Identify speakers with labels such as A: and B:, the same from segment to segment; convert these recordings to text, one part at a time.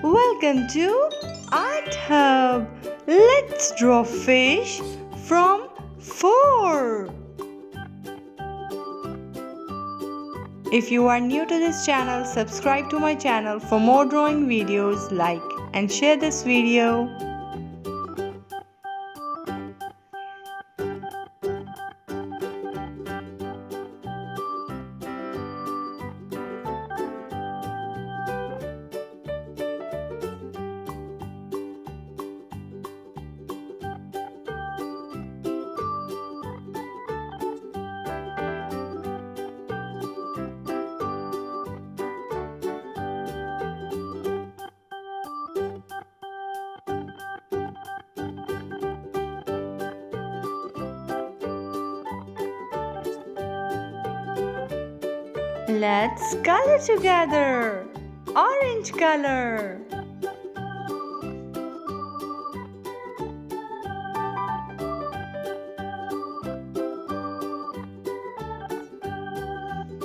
A: Welcome to Art Hub. Let's draw fish from 4. If you are new to this channel, subscribe to my channel for more drawing videos. Like and share this video. Let's color together. Orange color.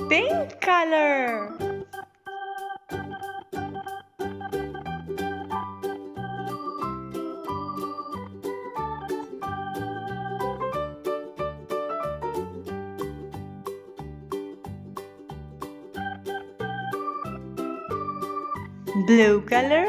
A: Pink color. Blue color.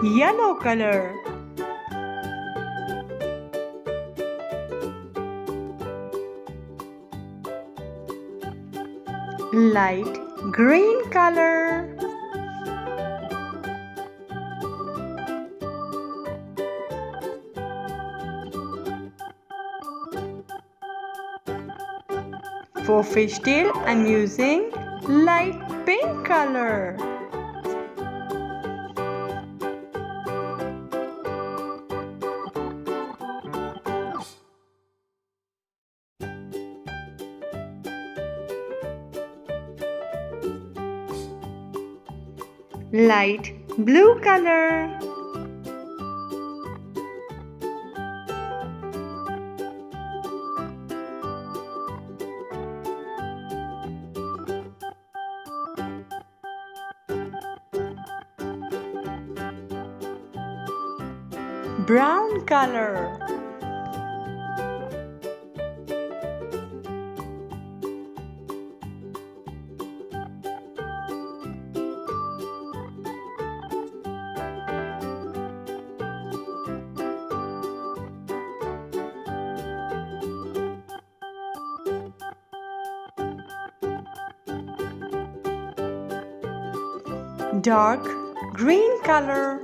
A: Yellow color. Light green color. For fishtail, I'm using light pink color. Light blue color. Brown color. Dark green color.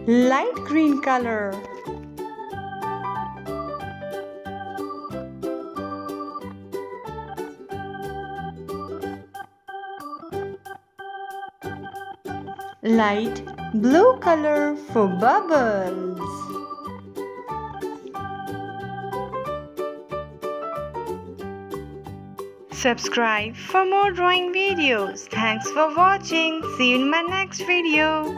A: Light green color. Light blue color for bubbles. Subscribe for more drawing videos. Thanks for watching. See you in my next video.